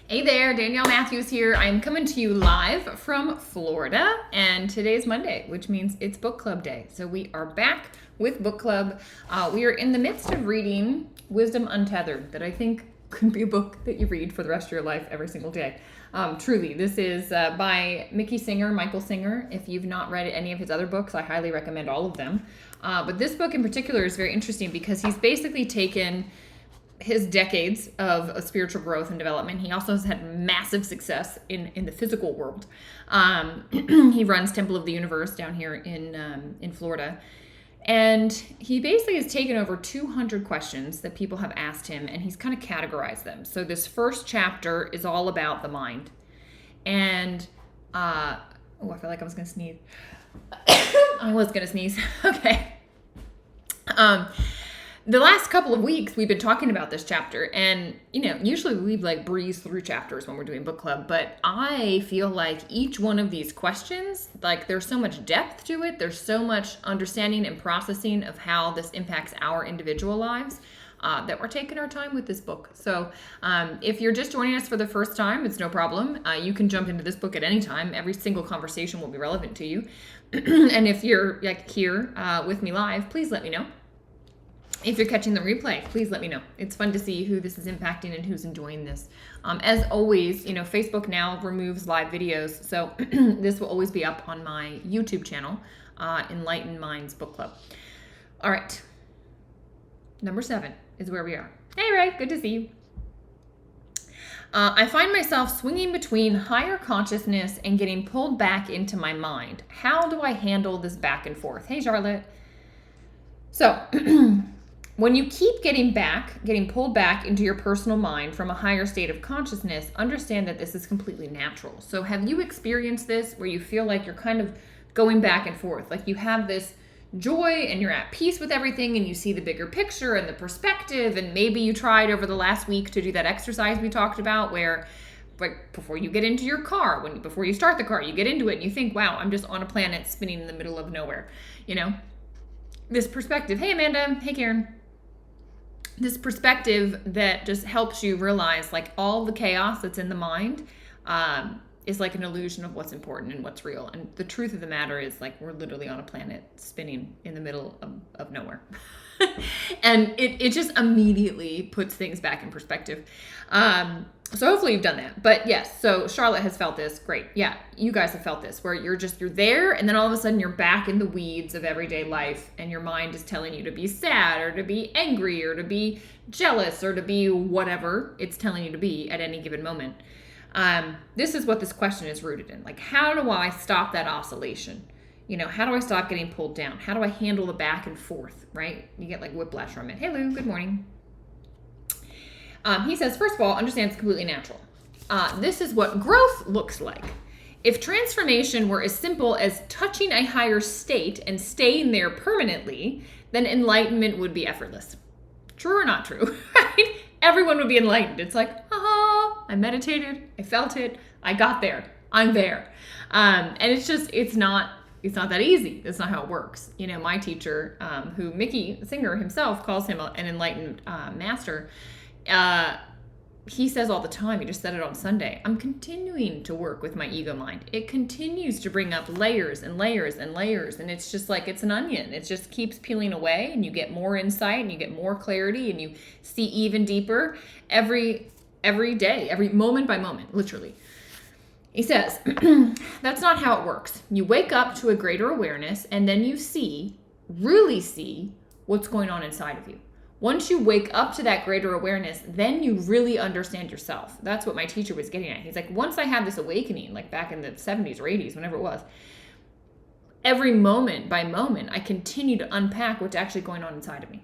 Hey there, Danielle Matthews here. I'm coming to you live from Florida, and today's Monday, which means it's book club day. So we are back with book club. We are in the midst of reading Wisdom Untethered, that I think could be a book that you read for the rest of your life every single day. Truly, this is by Michael Singer. If you've not read any of his other books, I highly recommend all of them. But this book in particular is very interesting because he's basically taken his decades of spiritual growth and development. He also has had massive success in the physical world. He runs Temple of the Universe down here in Florida. And he basically has taken over 200 questions that people have asked him, and he's kind of categorized them. So this first chapter is all about the mind. And, I feel like I was going to sneeze. I was going to sneeze. Okay. The last couple of weeks, we've been talking about this chapter, and, usually we breeze through chapters when we're doing book club, but I feel like each one of these questions, there's so much depth to it, there's so much understanding and processing of how this impacts our individual lives, that we're taking our time with this book. So if you're just joining us for the first time, it's no problem. You can jump into this book at any time. Every single conversation will be relevant to you. And if you're here with me live, please let me know. If you're catching the replay, please let me know. It's fun to see who this is impacting and who's enjoying this. As always, Facebook now removes live videos, so this will always be up on my YouTube channel, Enlightened Minds Book Club. All right. Number 7 is where we are. Hey, Ray. Good to see you. I find myself swinging between higher consciousness and getting pulled back into my mind. How do I handle this back and forth? Hey, Charlotte. So... when you keep getting pulled back into your personal mind from a higher state of consciousness, understand that this is completely natural. So have you experienced this where you feel like you're kind of going back and forth? Like you have this joy and you're at peace with everything and you see the bigger picture and the perspective, and maybe you tried over the last week to do that exercise we talked about where before you get into your car, before you start the car, you get into it and you think, wow, I'm just on a planet spinning in the middle of nowhere. This perspective. Hey, Amanda. Hey, Karen. This perspective that just helps you realize all the chaos that's in the mind is like an illusion of what's important and what's real. And the truth of the matter is we're literally on a planet spinning in the middle of nowhere. And it just immediately puts things back in perspective. So hopefully you've done that. But yes, so Charlotte has felt this. Great. Yeah, you guys have felt this where you're there and then all of a sudden you're back in the weeds of everyday life and your mind is telling you to be sad or to be angry or to be jealous or to be whatever it's telling you to be at any given moment. This is what this question is rooted in. How do I stop that oscillation? How do I stop getting pulled down? How do I handle the back and forth, right? You get whiplash from it. Hey, Lou, good morning. He says, first of all, understand it's completely natural. This is what growth looks like. If transformation were as simple as touching a higher state and staying there permanently, then enlightenment would be effortless. True or not true? Right? Everyone would be enlightened. It's I meditated, I felt it, I got there, I'm there. And it's not that easy. That's not how it works. My teacher, who Mickey Singer himself calls him an enlightened master, he says all the time, he just said it on Sunday, I'm continuing to work with my ego mind. It continues to bring up layers and layers and layers. And it's just it's an onion. It just keeps peeling away and you get more insight and you get more clarity and you see even deeper every day, every moment by moment, literally. He says, that's not how it works. You wake up to a greater awareness and then you really see what's going on inside of you. Once you wake up to that greater awareness, then you really understand yourself. That's what my teacher was getting at. He's once I had this awakening, back in the 70s or 80s, whenever it was, every moment by moment, I continue to unpack what's actually going on inside of me.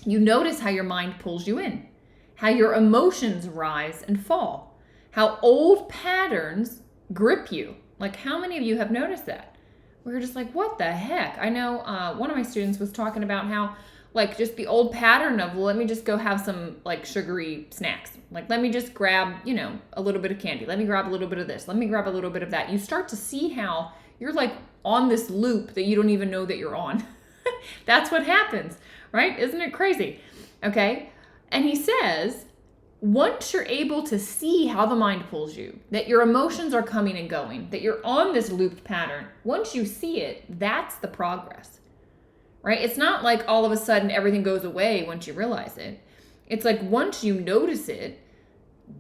You notice how your mind pulls you in, how your emotions rise and fall, how old patterns grip you. How many of you have noticed that? We're just what the heck? I know one of my students was talking about how just the old pattern of, let me just go have some sugary snacks. Let me just grab, a little bit of candy. Let me grab a little bit of this. Let me grab a little bit of that. You start to see how you're on this loop that you don't even know that you're on. That's what happens, right? Isn't it crazy? Okay. And he says, Once you're able to see how the mind pulls you, that your emotions are coming and going, that you're on this looped pattern, once you see it, that's the progress, right? It's not like all of a sudden everything goes away once you realize it. It's like once you notice it,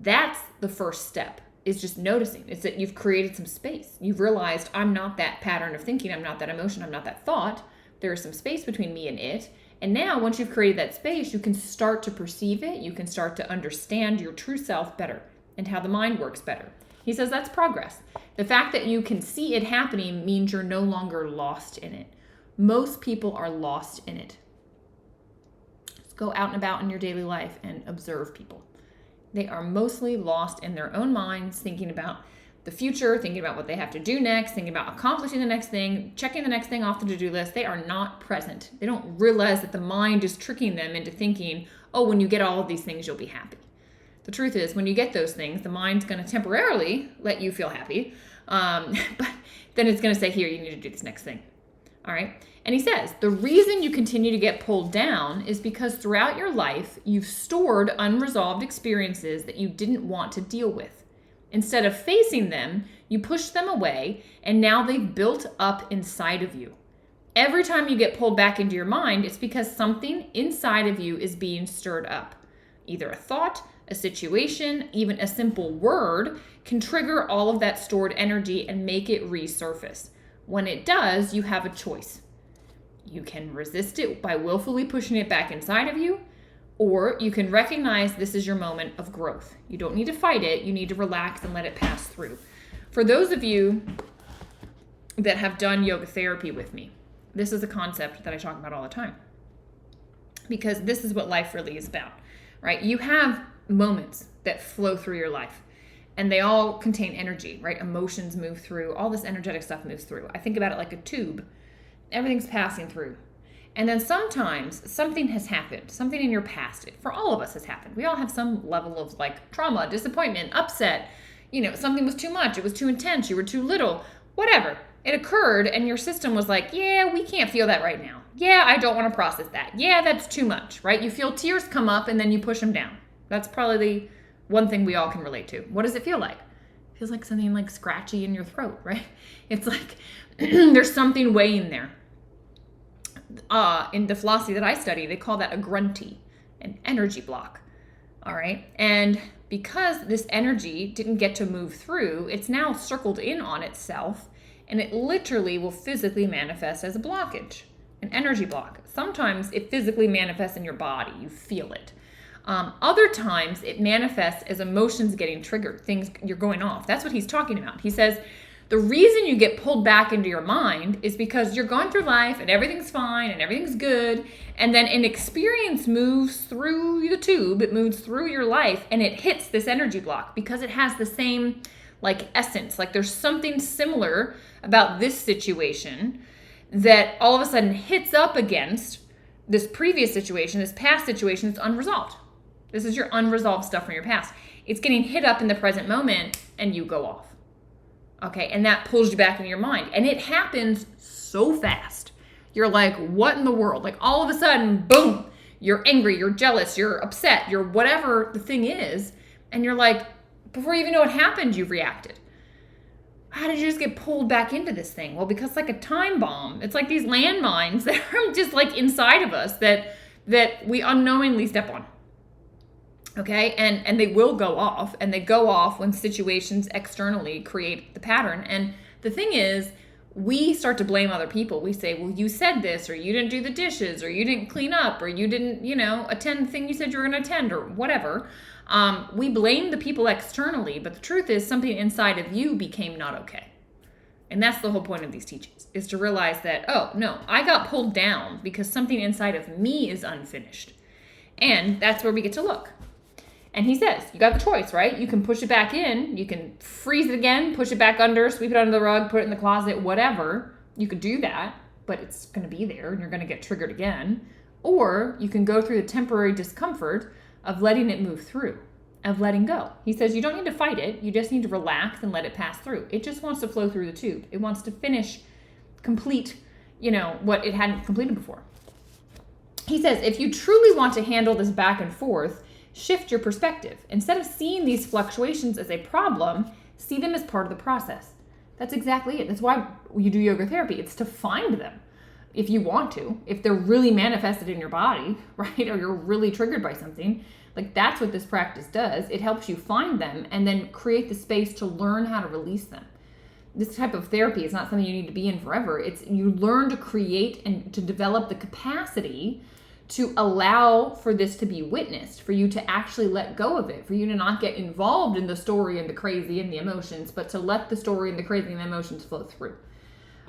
that's the first step, is just noticing. It's that you've created some space. You've realized I'm not that pattern of thinking, I'm not that emotion, I'm not that thought. There is some space between me and it. And now, once you've created that space, you can start to perceive it. You can start to understand your true self better and how the mind works better. He says that's progress. The fact that you can see it happening means you're no longer lost in it. Most people are lost in it. Just go out and about in your daily life and observe people. They are mostly lost in their own minds, thinking about the future, thinking about what they have to do next, thinking about accomplishing the next thing, checking the next thing off the to-do list. They are not present. They don't realize that the mind is tricking them into thinking, oh, when you get all of these things, you'll be happy. The truth is, when you get those things, the mind's going to temporarily let you feel happy, but then it's going to say, here, you need to do this next thing. All right? And he says, the reason you continue to get pulled down is because throughout your life, you've stored unresolved experiences that you didn't want to deal with. Instead of facing them, you push them away, and now they've built up inside of you. Every time you get pulled back into your mind, it's because something inside of you is being stirred up. Either a thought, a situation, even a simple word can trigger all of that stored energy and make it resurface. When it does, you have a choice. You can resist it by willfully pushing it back inside of you, or you can recognize this is your moment of growth. You don't need to fight it. You need to relax and let it pass through. For those of you that have done yoga therapy with me, this is a concept that I talk about all the time, because this is what life really is about, right? You have moments that flow through your life, and they all contain energy, right? Emotions move through. All this energetic stuff moves through. I think about it like a tube. Everything's passing through. And then sometimes something has happened, something in your past, for all of us has happened. We all have some level of like trauma, disappointment, upset, something was too much, it was too intense, you were too little, whatever. It occurred and your system was like, yeah, we can't feel that right now. Yeah, I don't want to process that. Yeah, that's too much, right? You feel tears come up and then you push them down. That's probably the one thing we all can relate to. What does it feel like? It feels like something like scratchy in your throat, right? It's like there's something weighing there. In the philosophy that I study, they call that a grunty, an energy block. All right. And because this energy didn't get to move through, it's now circled in on itself, and it literally will physically manifest as a blockage, an energy block. Sometimes it physically manifests in your body. You feel it. Other times it manifests as emotions getting triggered, things you're going off. That's what he's talking about. He says, the reason you get pulled back into your mind is because you're going through life and everything's fine and everything's good. And then an experience moves through the tube, it moves through your life, and it hits this energy block because it has the same like essence. Like there's something similar about this situation that all of a sudden hits up against this previous situation, this past situation that's unresolved. This is your unresolved stuff from your past. It's getting hit up in the present moment and you go off. Okay, and that pulls you back into your mind. And it happens so fast. You're like, what in the world? Like all of a sudden, boom, you're angry, you're jealous, you're upset, you're whatever the thing is. And you're like, before you even know what happened, you've reacted. How did you just get pulled back into this thing? Well, because like a time bomb. It's like these landmines that are just like inside of us that we unknowingly step on. Okay, and they will go off, and they go off when situations externally create the pattern. And the thing is, we start to blame other people. We say, well, you said this, or you didn't do the dishes, or you didn't clean up, or you didn't, attend the thing you said you were going to attend, or whatever. We blame the people externally, but the truth is something inside of you became not okay. And that's the whole point of these teachings, is to realize that, oh, no, I got pulled down because something inside of me is unfinished. And that's where we get to look. And he says, you got the choice, right? You can push it back in. You can freeze it again, push it back under, sweep it under the rug, put it in the closet, whatever. You could do that, but it's going to be there and you're going to get triggered again. Or you can go through the temporary discomfort of letting it move through, of letting go. He says you don't need to fight it. You just need to relax and let it pass through. It just wants to flow through the tube. It wants to complete, what it hadn't completed before. He says, if you truly want to handle this back and forth, Shift your perspective. Instead of seeing these fluctuations as a problem, see them as part of the process. That's exactly it. That's why you do yoga therapy. It's to find them if you want to, if they're really manifested in your body, right? Or you're really triggered by something. Like, that's what this practice does. It helps you find them and then create the space to learn how to release them. This type of therapy is not something you need to be in forever. It's you learn to create and to develop the capacity to allow for this to be witnessed, for you to actually let go of it, for you to not get involved in the story and the crazy and the emotions, but to let the story and the crazy and the emotions flow through.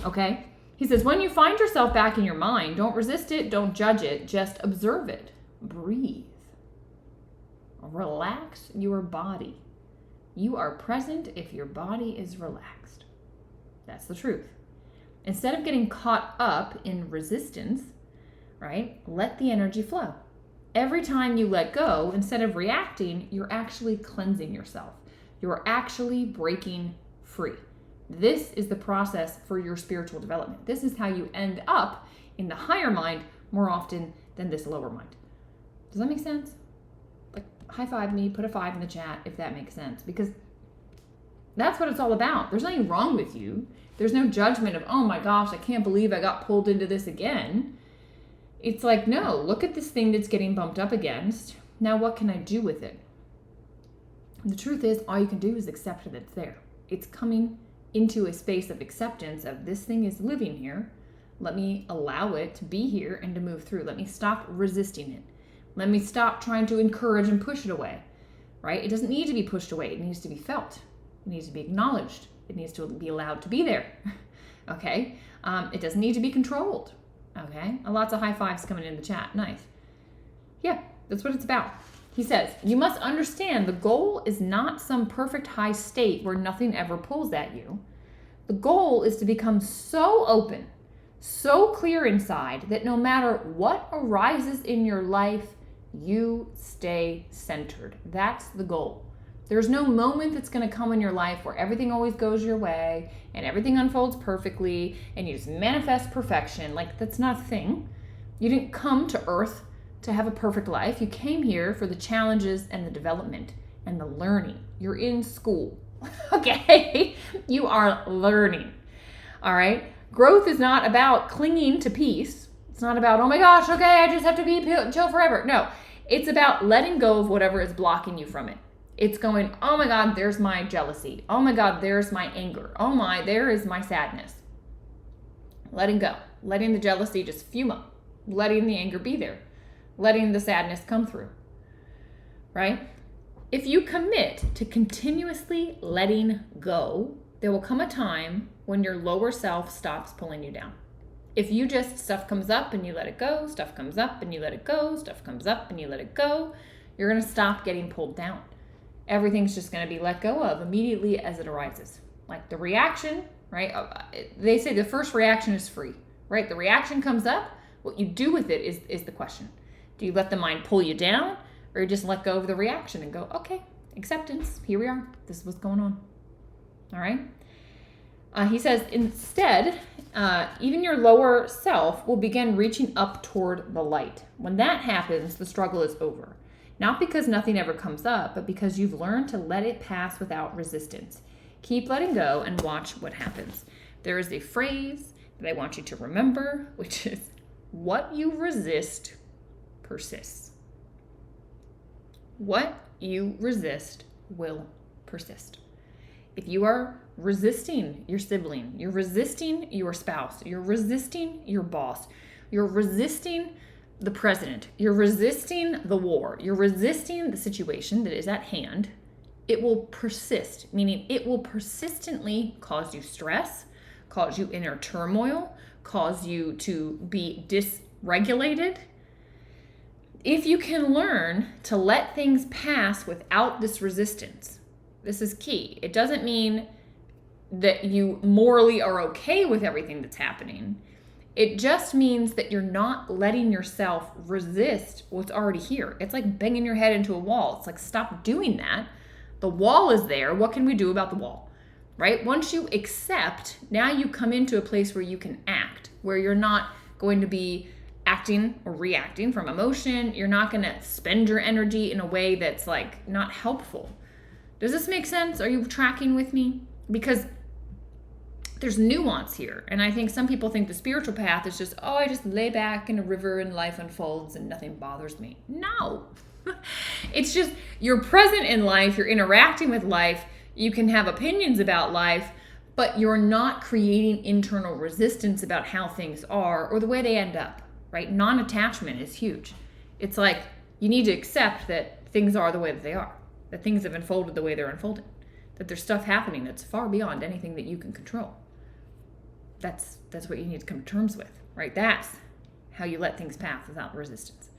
Okay? He says, when you find yourself back in your mind, don't resist it, don't judge it, just observe it. Breathe. Relax your body. You are present if your body is relaxed. That's the truth. Instead of getting caught up in resistance, right, let the energy flow. Every time you let go, instead of reacting, you're actually cleansing yourself. You're actually breaking free. This is the process for your spiritual development. This is how you end up in the higher mind more often than this lower mind. Does that make sense? Like, high five me, put a 5 in the chat if that makes sense, because that's what it's all about. There's nothing wrong with you. There's no judgment of, oh my gosh, I can't believe I got pulled into this again. It's like, no, look at this thing that's getting bumped up against. Now what can I do with it? And the truth is, all you can do is accept that it's there. It's coming into a space of acceptance of this thing is living here. Let me allow it to be here and to move through. Let me stop resisting it. Let me stop trying to encourage and push it away, right? It doesn't need to be pushed away. It needs to be felt. It needs to be acknowledged. It needs to be allowed to be there, okay? It doesn't need to be controlled, okay? Lots of high fives coming in the chat. Nice. Yeah, that's what it's about. He says, you must understand the goal is not some perfect high state where nothing ever pulls at you. The goal is to become so open, so clear inside that no matter what arises in your life, you stay centered. That's the goal. There's no moment that's going to come in your life where everything always goes your way and everything unfolds perfectly and you just manifest perfection. Like, that's not a thing. You didn't come to Earth to have a perfect life. You came here for the challenges and the development and the learning. You're in school, okay? You are learning, all right? Growth is not about clinging to peace. It's not about, oh my gosh, okay, I just have to be chill forever. No, it's about letting go of whatever is blocking you from it. It's going, oh my God, there's my jealousy. Oh my God, there's my anger. Oh my, there is my sadness. Letting go, letting the jealousy just fume up, letting the anger be there, letting the sadness come through, right? If you commit to continuously letting go, there will come a time when your lower self stops pulling you down. If you just, stuff comes up and you let it go, stuff comes up and you let it go, stuff comes up and you let it go, you're going to stop getting pulled down. Everything's just going to be let go of immediately as it arises. Like the reaction, right? They say the first reaction is free, right? The reaction comes up. What you do with it is the question. Do you let the mind pull you down, or you just let go of the reaction and go, okay, acceptance, here we are. This is what's going on. All right? He says, instead, even your lower self will begin reaching up toward the light. When that happens, the struggle is over. Not because nothing ever comes up, but because you've learned to let it pass without resistance. Keep letting go and watch what happens. There is a phrase that I want you to remember, which is, what you resist persists. What you resist will persist. If you are resisting your sibling, you're resisting your spouse, you're resisting your boss, you're resisting the president, you're resisting the war, you're resisting the situation that is at hand, it will persist, meaning it will persistently cause you stress, cause you inner turmoil, cause you to be dysregulated. If you can learn to let things pass without this resistance, this is key. It doesn't mean that you morally are okay with everything that's happening. It just means that you're not letting yourself resist what's already here. It's like banging your head into a wall. It's like, stop doing that. The wall is there. What can we do about the wall? Right? Once you accept, now you come into a place where you can act, where you're not going to be acting or reacting from emotion. You're not going to spend your energy in a way that's like not helpful. Does this make sense? Are you tracking with me? Because there's nuance here. And I think some people think the spiritual path is just, oh, I just lay back in a river and life unfolds and nothing bothers me. No. It's just you're present in life, you're interacting with life, you can have opinions about life, but you're not creating internal resistance about how things are or the way they end up, right? Non-attachment is huge. It's like you need to accept that things are the way that they are, that things have unfolded the way they're unfolding, that there's stuff happening that's far beyond anything that you can control. That's what you need to come to terms with, right? That's how you let things pass without resistance.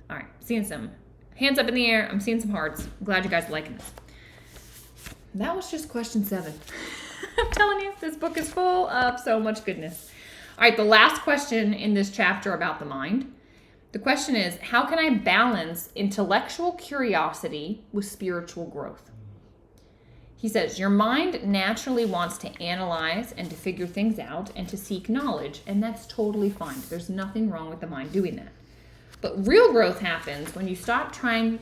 All right, seeing some hands up in the air. I'm seeing some hearts. I'm glad you guys are liking this. That was just question 7. I'm telling you, this book is full of so much goodness. All right, the last question in this chapter about the mind. The question is, how can I balance intellectual curiosity with spiritual growth? He says, your mind naturally wants to analyze and to figure things out and to seek knowledge, and that's totally fine. There's nothing wrong with the mind doing that. But real growth happens when you stop trying...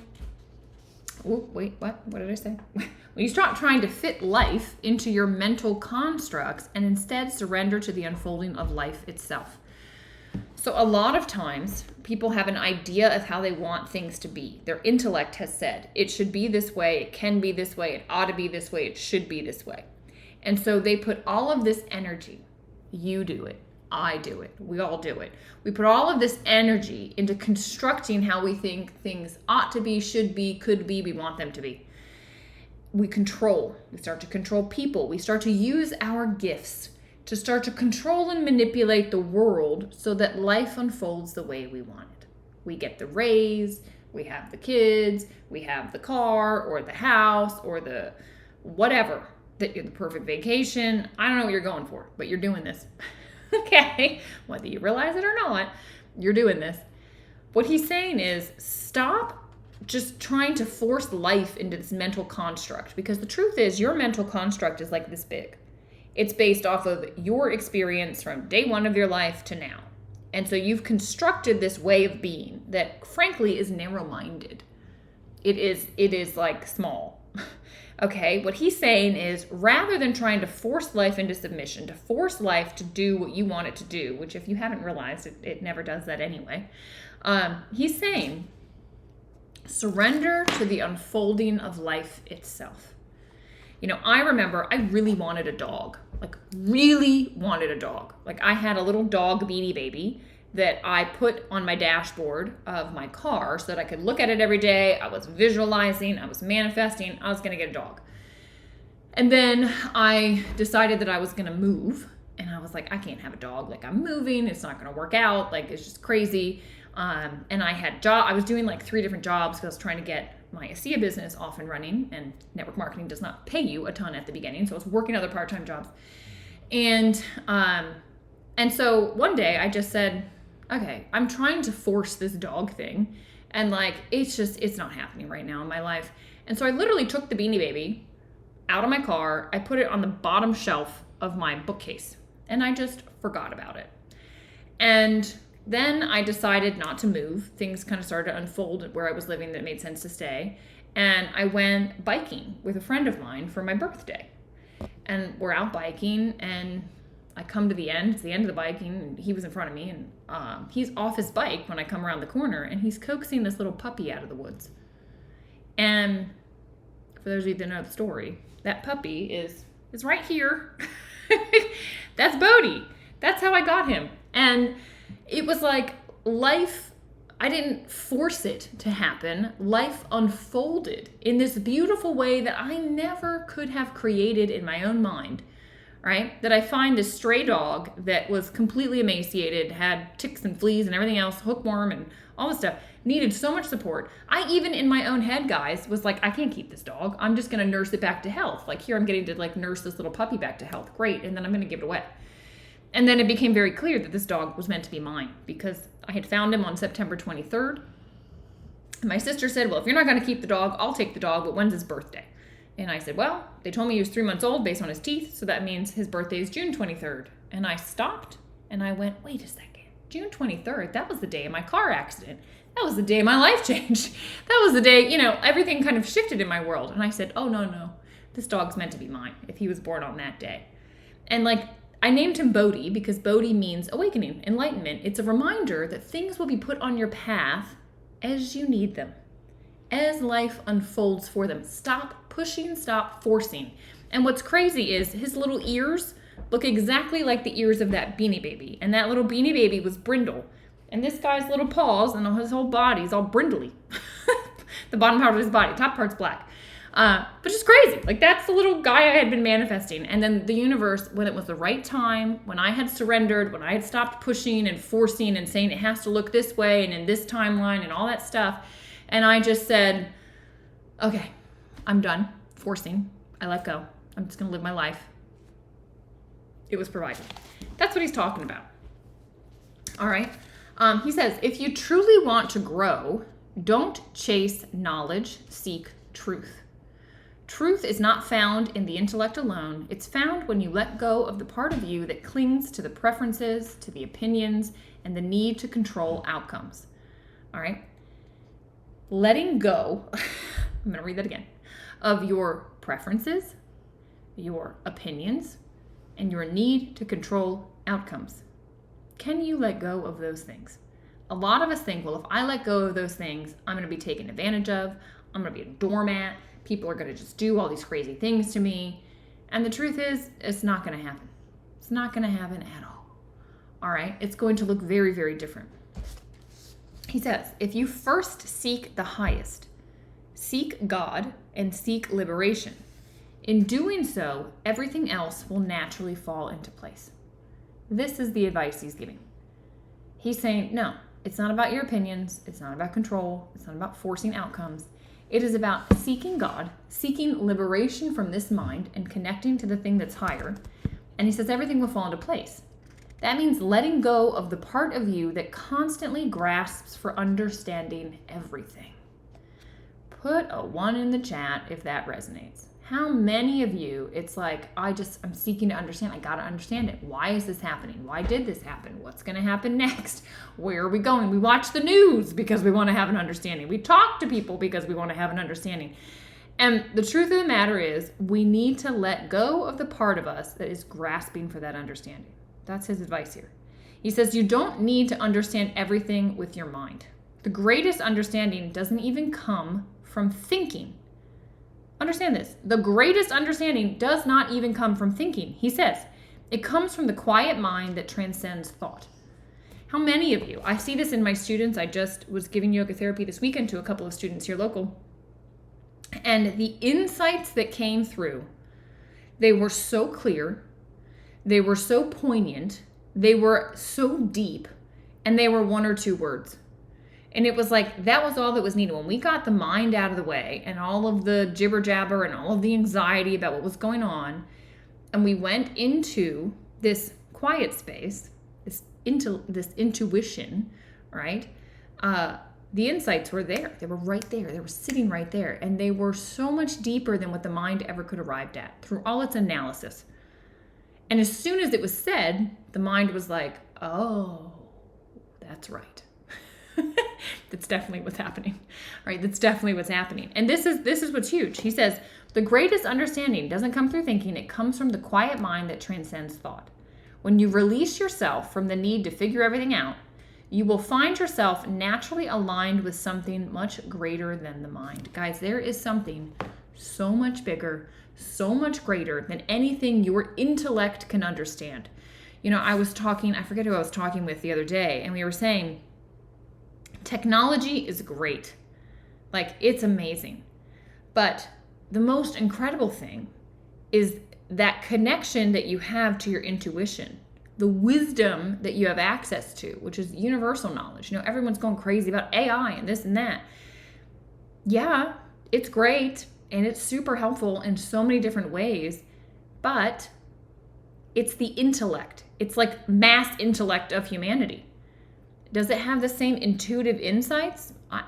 Oh, wait, what? What did I say? When you stop trying to fit life into your mental constructs and instead surrender to the unfolding of life itself. So a lot of times, people have an idea of how they want things to be. Their intellect has said, it should be this way, it can be this way, it ought to be this way, it should be this way. And so they put all of this energy, you do it, I do it, we all do it. We put all of this energy into constructing how we think things ought to be, should be, could be, we want them to be. We control. We start to control people. We start to use our gifts to start to control and manipulate the world so that life unfolds the way we want it. We get the raise, we have the kids, we have the car or the house or the whatever, the perfect vacation. I don't know what you're going for, but you're doing this. Okay? Whether you realize it or not, you're doing this. What he's saying is stop just trying to force life into this mental construct, because the truth is your mental construct is like this big. It's based off of your experience from day one of your life to now. And so you've constructed this way of being that frankly is narrow-minded. It is like small. Okay, what he's saying is rather than trying to force life into submission, to force life to do what you want it to do, which if you haven't realized, it never does that anyway. He's saying surrender to the unfolding of life itself. You know, I remember I really wanted a dog, like really wanted a dog. Like I had a little dog Beanie Baby that I put on my dashboard of my car so that I could look at it every day. I was visualizing, I was manifesting, I was going to get a dog. And then I decided that I was going to move. And I was like, I can't have a dog. Like I'm moving, it's not going to work out. Like it's just crazy. And I was doing like 3 different jobs because I was trying to get my ASEA business off and running, and network marketing does not pay you a ton at the beginning. So I was working other part-time jobs. And so one day I just said, okay, I'm trying to force this dog thing. And like, it's not happening right now in my life. And so I literally took the Beanie Baby out of my car. I put it on the bottom shelf of my bookcase and I just forgot about it. And then I decided not to move. Things kind of started to unfold where I was living that made sense to stay. And I went biking with a friend of mine for my birthday. And we're out biking and I come to the end. It's the end of the biking and he was in front of me. And he's off his bike when I come around the corner and he's coaxing this little puppy out of the woods. And for those of you that know the story, that puppy is right here. That's Bodhi. That's how I got him. And it was like life, I didn't force it to happen. Life unfolded in this beautiful way that I never could have created in my own mind, right? That I find this stray dog that was completely emaciated, had ticks and fleas and everything else, hookworm and all this stuff, needed so much support. I even in my own head, guys, was like, I can't keep this dog. I'm just going to nurse it back to health. Like here I'm getting to like nurse this little puppy back to health. Great. And then I'm going to give it away. And then it became very clear that this dog was meant to be mine because I had found him on September 23rd. My sister said, well, if you're not going to keep the dog, I'll take the dog, but when's his birthday? And I said, well, they told me he was 3 months old based on his teeth, so that means his birthday is June 23rd. And I stopped and I went, wait a second. June 23rd, that was the day of my car accident. That was the day my life changed. That was the day, everything kind of shifted in my world. And I said, oh, no, this dog's meant to be mine if he was born on that day. And I named him Bodhi because Bodhi means awakening, enlightenment. It's a reminder that things will be put on your path as you need them, as life unfolds for them. Stop pushing, stop forcing. And what's crazy is his little ears look exactly like the ears of that Beanie Baby. And that little Beanie Baby was brindle. And this guy's little paws and his whole body's all brindly. The bottom part of his body, top part's black. But just crazy. That's the little guy I had been manifesting. And then the universe, when it was the right time, when I had surrendered, when I had stopped pushing and forcing and saying it has to look this way and in this timeline and all that stuff. And I just said, okay, I'm done forcing. I let go. I'm just going to live my life. It was provided. That's what he's talking about. All right. He says, if you truly want to grow, don't chase knowledge, seek truth. Truth is not found in the intellect alone. It's found when you let go of the part of you that clings to the preferences, to the opinions, and the need to control outcomes. All right. Letting go, I'm going to read that again, of your preferences, your opinions, and your need to control outcomes. Can you let go of those things? A lot of us think, well, if I let go of those things, I'm going to be taken advantage of. I'm going to be a doormat. People are going to just do all these crazy things to me. And the truth is, it's not going to happen. It's not going to happen at all. All right? It's going to look very, very different. He says, if you first seek the highest, seek God and seek liberation. In doing so, everything else will naturally fall into place. This is the advice he's giving. He's saying, no, it's not about your opinions. It's not about control. It's not about forcing outcomes. It is about seeking God, seeking liberation from this mind and connecting to the thing that's higher. And he says everything will fall into place. That means letting go of the part of you that constantly grasps for understanding everything. Put a 1 in the chat if that resonates. How many of you, it's like, I'm seeking to understand. I got to understand it. Why is this happening? Why did this happen? What's going to happen next? Where are we going? We watch the news because we want to have an understanding. We talk to people because we want to have an understanding. And the truth of the matter is, we need to let go of the part of us that is grasping for that understanding. That's his advice here. He says, you don't need to understand everything with your mind. The greatest understanding doesn't even come from thinking. Understand this. The greatest understanding does not even come from thinking. He says, it comes from the quiet mind that transcends thought. How many of you, I see this in my students. I just was giving yoga therapy this weekend to a couple of students here local. And the insights that came through, they were so clear. They were so poignant. They were so deep. And they were 1 or 2 words. And it was like, that was all that was needed. When we got the mind out of the way and all of the jibber jabber and all of the anxiety about what was going on, and we went into this quiet space, this intuition, right? The insights were there. They were right there. They were sitting right there. And they were so much deeper than what the mind ever could arrive at through all its analysis. And as soon as it was said, the mind was like, oh, that's right. That's definitely what's happening, right? That's definitely what's happening. And this is what's huge. He says, the greatest understanding doesn't come through thinking. It comes from the quiet mind that transcends thought. When you release yourself from the need to figure everything out, you will find yourself naturally aligned with something much greater than the mind. Guys, there is something so much bigger, so much greater than anything your intellect can understand. I forget who I was talking with the other day, and we were saying, technology is great. It's amazing. But the most incredible thing is that connection that you have to your intuition, the wisdom that you have access to, which is universal knowledge. Everyone's going crazy about AI and this and that. Yeah, it's great and it's super helpful in so many different ways, but it's the intellect. It's like mass intellect of humanity. Does it have the same intuitive insights? I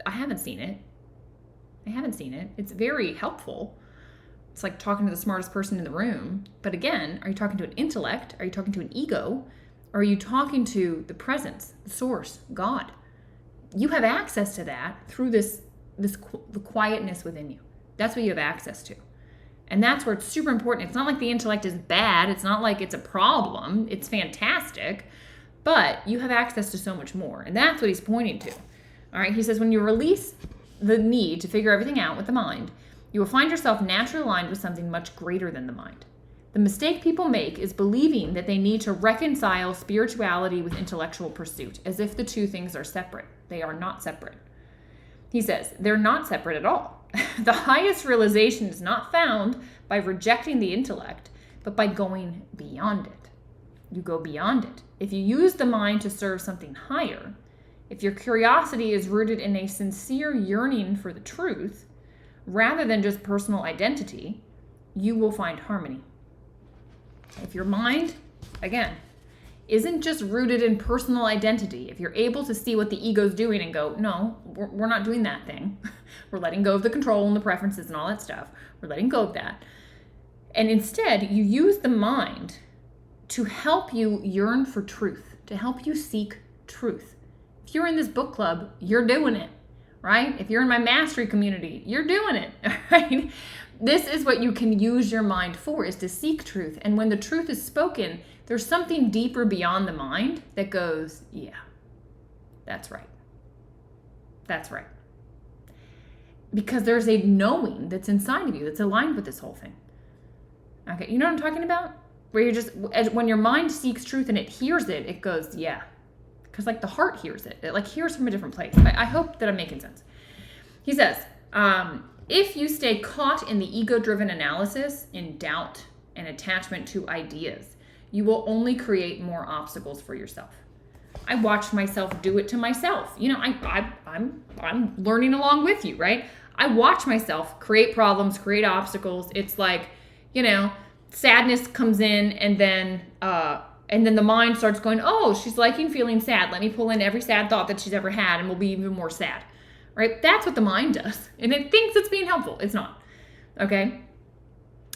haven't seen it. It's very helpful. It's like talking to the smartest person in the room. But again, are you talking to an intellect? Are you talking to an ego? Or are you talking to the presence, the source, God? You have access to that through the quietness within you. That's what you have access to. And that's where it's super important. It's not like the intellect is bad. It's not like it's a problem. It's fantastic. But you have access to so much more. And that's what he's pointing to. All right. He says, when you release the need to figure everything out with the mind, you will find yourself naturally aligned with something much greater than the mind. The mistake people make is believing that they need to reconcile spirituality with intellectual pursuit, as if the two things are separate. They are not separate. He says, they're not separate at all. The highest realization is not found by rejecting the intellect, but by going beyond it. You go beyond it. If you use the mind to serve something higher, if your curiosity is rooted in a sincere yearning for the truth, rather than just personal identity, you will find harmony. If your mind, again, isn't just rooted in personal identity, if you're able to see what the ego's doing and go, no, we're not doing that thing. We're letting go of the control and the preferences and all that stuff. We're letting go of that. And instead, you use the mind to help you yearn for truth, to help you seek truth. If you're in this book club, you're doing it, right? If you're in my mastery community, you're doing it, right? This is what you can use your mind for, is to seek truth. And when the truth is spoken, there's something deeper beyond the mind that goes, yeah, that's right. That's right. Because there's a knowing that's inside of you that's aligned with this whole thing. Okay, you know what I'm talking about? Where you're just, when your mind seeks truth and it hears it, it goes, yeah. Because like the heart hears it. It like hears from a different place. I hope that I'm making sense. He says, if you stay caught in the ego-driven analysis, in doubt and attachment to ideas, you will only create more obstacles for yourself. I watched myself do it to myself. You know, I'm learning along with you, right? I watch myself create problems, create obstacles. It's like, you know, sadness comes in and then the mind starts going, oh, she's liking feeling sad. Let me pull in every sad thought that she's ever had and we'll be even more sad. Right? That's what the mind does. And it thinks it's being helpful. It's not. Okay?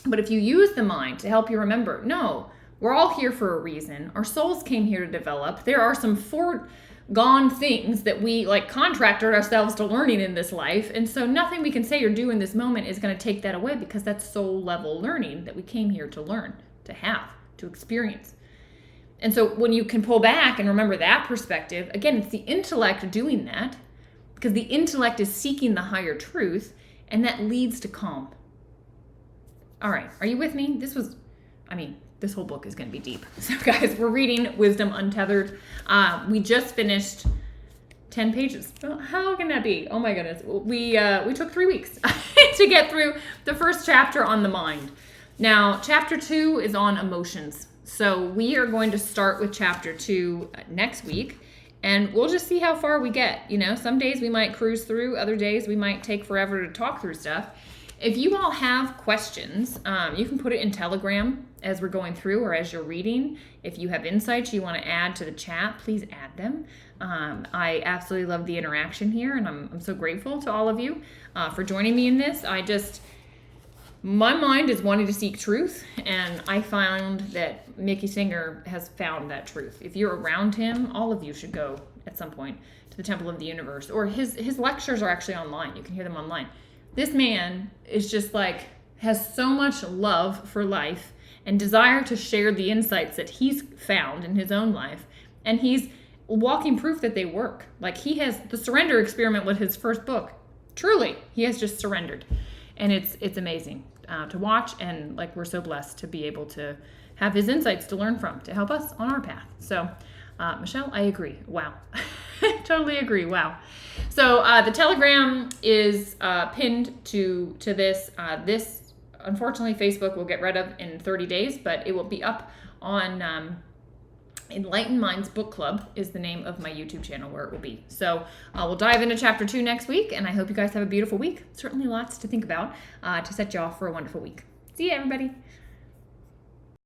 But if you use the mind to help you remember, no, we're all here for a reason. Our souls came here to develop. There are some foregone things that we like contracted ourselves to learning in this life. And so nothing we can say or do in this moment is going to take that away, because that's soul level learning that we came here to learn, to have, to experience. And so when you can pull back and remember that perspective, again, it's the intellect doing that, because the intellect is seeking the higher truth, and that leads to calm. All right, are you with me? This whole book is going to be deep. So guys, we're reading Wisdom Untethered. We just finished 10 pages. How can that be? Oh my goodness. We took 3 weeks to get through the first chapter on the mind. Now, chapter 2 is on emotions. So we are going to start with chapter 2 next week. And we'll just see how far we get. You know, some days we might cruise through, other days we might take forever to talk through stuff. If you all have questions, you can put it in Telegram as we're going through or as you're reading. If you have insights you want to add to the chat, please add them. I absolutely love the interaction here, and I'm so grateful to all of you for joining me in this. My mind is wanting to seek truth, and I found that Mickey Singer has found that truth. If you're around him, all of you should go at some point to the Temple of the Universe, or his lectures are actually online. You can hear them online. This man is just like, has so much love for life and desire to share the insights that he's found in his own life, and he's walking proof that they work. Like, he has, the surrender experiment with his first book, truly, he has just surrendered. And it's amazing to watch, and like, we're so blessed to be able to have his insights to learn from, to help us on our path. So, Michelle, I agree. Wow. Totally agree. Wow. So the Telegram is pinned to this. This, unfortunately, Facebook will get rid of in 30 days, but it will be up on Enlightened Minds Book Club is the name of my YouTube channel where it will be. So we'll dive into chapter 2 next week, and I hope you guys have a beautiful week. Certainly lots to think about to set you off for a wonderful week. See you, everybody.